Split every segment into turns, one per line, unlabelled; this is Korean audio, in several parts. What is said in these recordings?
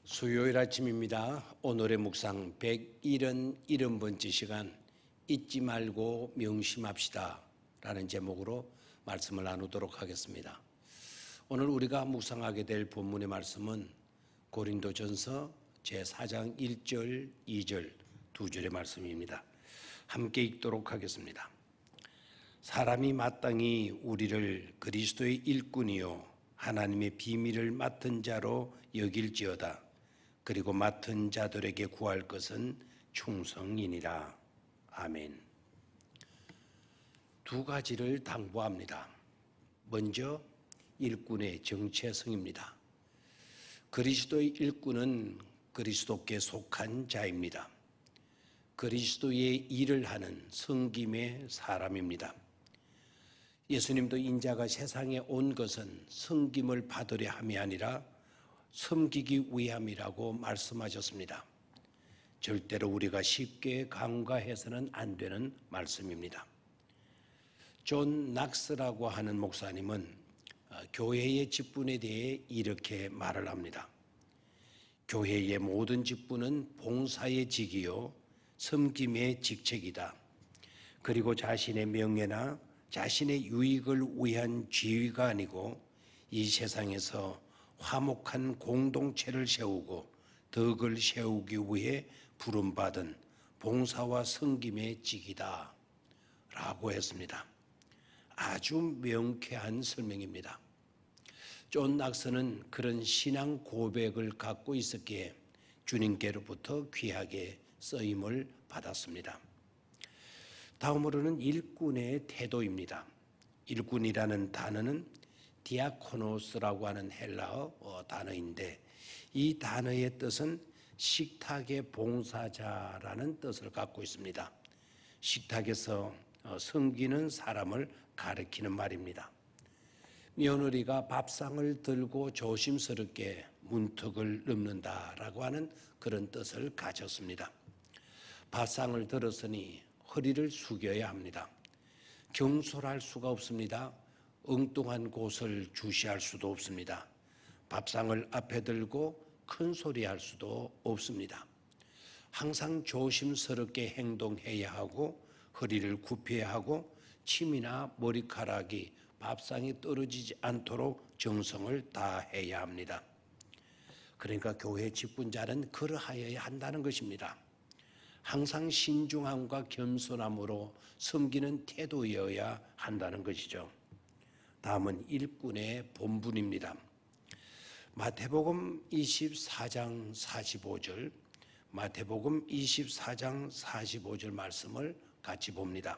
수요일 아침입니다. 오늘의 묵상 171번째 시간 잊지 말고 명심합시다 라는 제목으로 말씀을 나누도록 하겠습니다. 오늘 우리가 묵상하게 될 본문의 말씀은 고린도전서 제4장 1절 2절 두 줄의 말씀입니다. 함께 읽도록 하겠습니다. 사람이 마땅히 우리를 그리스도의 일꾼이요 하나님의 비밀을 맡은 자로 여길지어다. 그리고 맡은 자들에게 구할 것은 충성이니라. 아멘. 두 가지를 당부합니다. 먼저 일꾼의 정체성입니다. 그리스도의 일꾼은 그리스도께 속한 자입니다. 그리스도의 일을 하는 섬김의 사람입니다. 예수님도 인자가 세상에 온 것은 섬김을 받으려 함이 아니라 섬기기 위함이라고 말씀하셨습니다. 절대로 우리가 쉽게 간과해서는 안 되는 말씀입니다. 존 낙스라고 하는 목사님은 교회의 직분에 대해 이렇게 말을 합니다. 교회의 모든 직분은 봉사의 직이요 섬김의 직책이다. 그리고 자신의 명예나 자신의 유익을 위한 지위가 아니고 이 세상에서 화목한 공동체를 세우고 덕을 세우기 위해 부름받은 봉사와 섬김의 직이다 라고 했습니다. 아주 명쾌한 설명입니다. 존 낙스는 그런 신앙 고백을 갖고 있었기에 주님께로부터 귀하게 쓰임을 받았습니다. 다음으로는 일꾼의 태도입니다. 일꾼이라는 단어는 디아코노스라고 하는 헬라어 단어인데 이 단어의 뜻은 식탁의 봉사자라는 뜻을 갖고 있습니다. 식탁에서 섬기는 사람을 가리키는 말입니다. 며느리가 밥상을 들고 조심스럽게 문턱을 넘는다라고 하는 그런 뜻을 가졌습니다. 밥상을 들었으니 허리를 숙여야 합니다. 경솔할 수가 없습니다. 엉뚱한 곳을 주시할 수도 없습니다. 밥상을 앞에 들고 큰 소리 할 수도 없습니다. 항상 조심스럽게 행동해야 하고 허리를 굽혀야 하고 침이나 머리카락이 밥상에 떨어지지 않도록 정성을 다해야 합니다. 그러니까 교회 직분자는 그러하여야 한다는 것입니다. 항상 신중함과 겸손함으로 섬기는 태도여야 한다는 것이죠. 다음은 일꾼의 본분입니다. 마태복음 24장 45절, 마태복음 24장 45절 말씀을 같이 봅니다.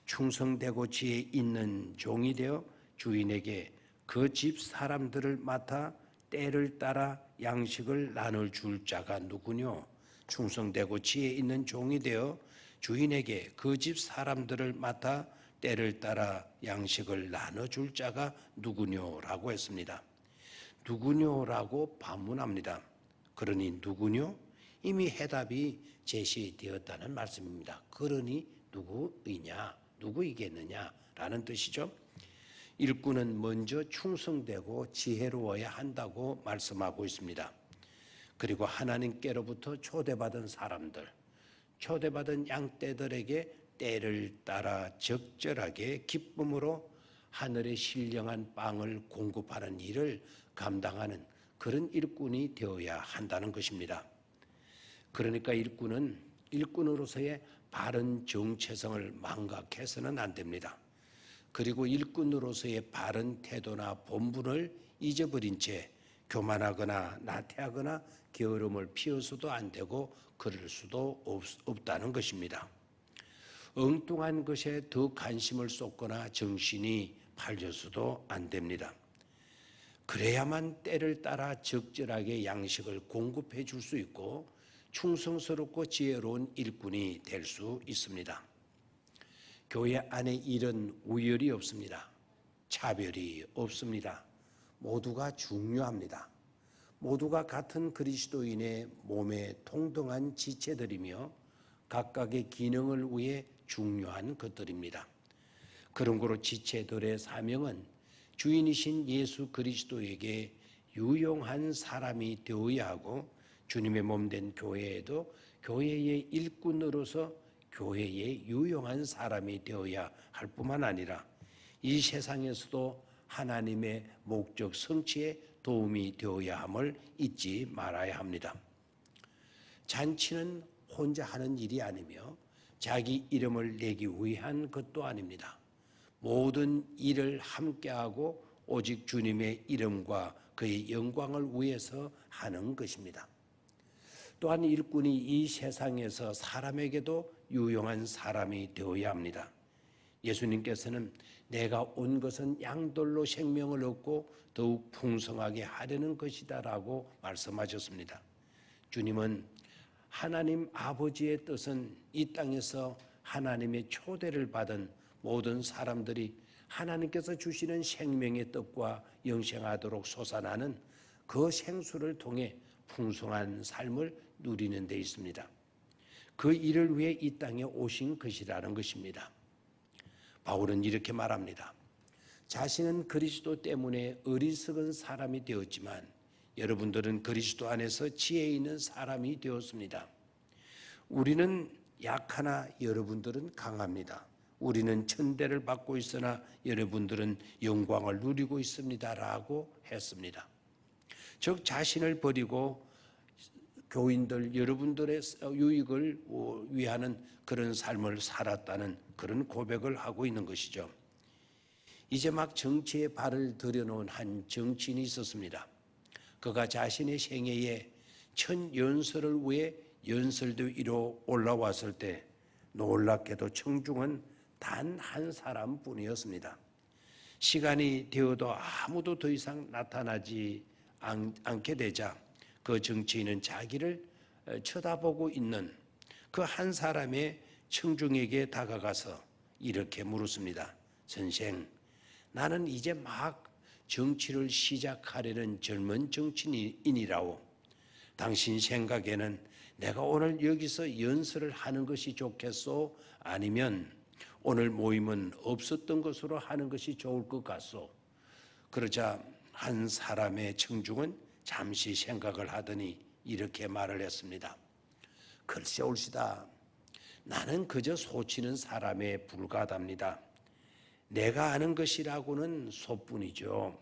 충성되고 지혜 있는 종이 되어 주인에게 그 집 사람들을 맡아 때를 따라 양식을 나눌 줄 자가 누구뇨? 충성되고 지혜 있는 종이 되어 주인에게 그 집 사람들을 맡아 때를 따라 양식을 나눠줄 자가 누구뇨라고 했습니다. 누구뇨라고 반문합니다. 그러니 누구뇨? 이미 해답이 제시되었다는 말씀입니다. 그러니 누구이냐, 누구이겠느냐라는 뜻이죠. 일꾼은 먼저 충성되고 지혜로워야 한다고 말씀하고 있습니다. 그리고 하나님께로부터 초대받은 사람들, 초대받은 양떼들에게 때를 따라 적절하게 기쁨으로 하늘의 신령한 빵을 공급하는 일을 감당하는 그런 일꾼이 되어야 한다는 것입니다. 그러니까 일꾼은 일꾼으로서의 바른 정체성을 망각해서는 안 됩니다. 그리고 일꾼으로서의 바른 태도나 본분을 잊어버린 채 교만하거나 나태하거나 게으름을 피워서도 안 되고 그럴 수도 없다는 것입니다. 엉뚱한 것에 더 관심을 쏟거나 정신이 팔려서도 안 됩니다. 그래야만 때를 따라 적절하게 양식을 공급해 줄 수 있고 충성스럽고 지혜로운 일꾼이 될 수 있습니다. 교회 안에 일은 우열이 없습니다. 차별이 없습니다. 모두가 중요합니다. 모두가 같은 그리스도인의 몸에 동등한 지체들이며 각각의 기능을 위해 중요한 것들입니다. 그런 거로 지체들의 사명은 주인이신 예수 그리스도에게 유용한 사람이 되어야 하고 주님의 몸된 교회에도 교회의 일꾼으로서 교회의 유용한 사람이 되어야 할 뿐만 아니라 이 세상에서도 하나님의 목적 성취에 도움이 되어야 함을 잊지 말아야 합니다. 잔치는 혼자 하는 일이 아니며 자기 이름을 내기 위한 것도 아닙니다. 모든 일을 함께하고 오직 주님의 이름과 그의 영광을 위해서 하는 것입니다. 또한 일꾼이 이 세상에서 사람에게도 유용한 사람이 되어야 합니다. 예수님께서는 내가 온 것은 양들로 생명을 얻고 더욱 풍성하게 하려는 것이다 라고 말씀하셨습니다. 주님은 하나님 아버지의 뜻은 이 땅에서 하나님의 초대를 받은 모든 사람들이 하나님께서 주시는 생명의 뜻과 영생하도록 솟아나는 그 생수를 통해 풍성한 삶을 누리는 데 있습니다. 그 일을 위해 이 땅에 오신 것이라는 것입니다. 바울은 이렇게 말합니다. 자신은 그리스도 때문에 어리석은 사람이 되었지만 여러분들은 그리스도 안에서 지혜 있는 사람이 되었습니다. 우리는 약하나 여러분들은 강합니다. 우리는 천대를 받고 있으나 여러분들은 영광을 누리고 있습니다 라고 했습니다. 즉 자신을 버리고 교인들 여러분들의 유익을 위하는 그런 삶을 살았다는 그런 고백을 하고 있는 것이죠. 이제 막 정치에 발을 들여놓은 한 정치인이 있었습니다. 그가 자신의 생애에 첫 연설을 위해 연설대 위로 올라왔을 때 놀랍게도 청중은 단 한 사람뿐이었습니다. 시간이 되어도 아무도 더 이상 나타나지 않게 되자 그 정치인은 자기를 쳐다보고 있는 그 한 사람의 청중에게 다가가서 이렇게 물었습니다. 선생, 나는 이제 막 정치를 시작하려는 젊은 정치인이라오. 당신 생각에는 내가 오늘 여기서 연설을 하는 것이 좋겠소? 아니면 오늘 모임은 없었던 것으로 하는 것이 좋을 것 같소? 그러자 한 사람의 청중은 잠시 생각을 하더니 이렇게 말을 했습니다. 글쎄 올시다. 나는 그저 소치는 사람에 불과하답니다. 내가 아는 것이라고는 소뿐이죠.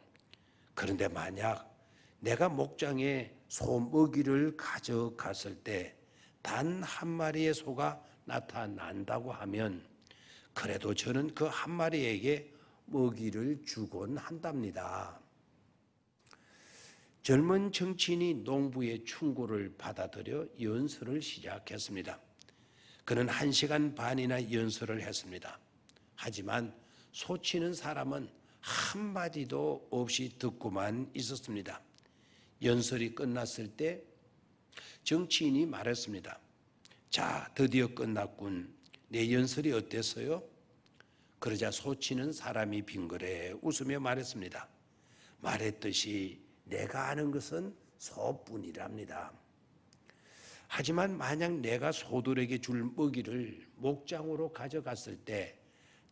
그런데 만약 내가 목장에 소 먹이를 가져갔을 때 단 한 마리의 소가 나타난다고 하면 그래도 저는 그 한 마리에게 먹이를 주곤 한답니다. 젊은 정치인이 농부의 충고를 받아들여 연설을 시작했습니다. 그는 1시간 반이나 연설을 했습니다. 하지만 소치는 사람은 한마디도 없이 듣고만 있었습니다. 연설이 끝났을 때 정치인이 말했습니다. 자, 드디어 끝났군. 내 연설이 어땠어요? 그러자 소치는 사람이 빙그레 웃으며 말했습니다. 말했듯이 내가 아는 것은 소뿐이랍니다. 하지만 만약 내가 소들에게 줄 먹이를 목장으로 가져갔을 때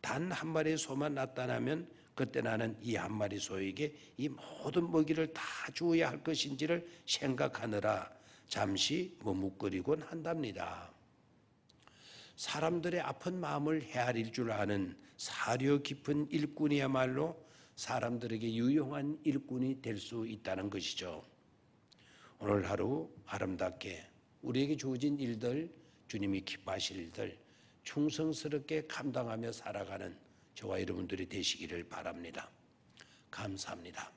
단 한 마리의 소만 나타나면 그때 나는 이 한 마리 소에게 이 모든 먹이를 다 주어야 할 것인지를 생각하느라 잠시 머뭇거리곤 한답니다. 사람들의 아픈 마음을 헤아릴 줄 아는 사려 깊은 일꾼이야말로 사람들에게 유용한 일꾼이 될 수 있다는 것이죠. 오늘 하루 아름답게 우리에게 주어진 일들, 주님이 기뻐하실 일들 충성스럽게 감당하며 살아가는 저와 여러분들이 되시기를 바랍니다. 감사합니다.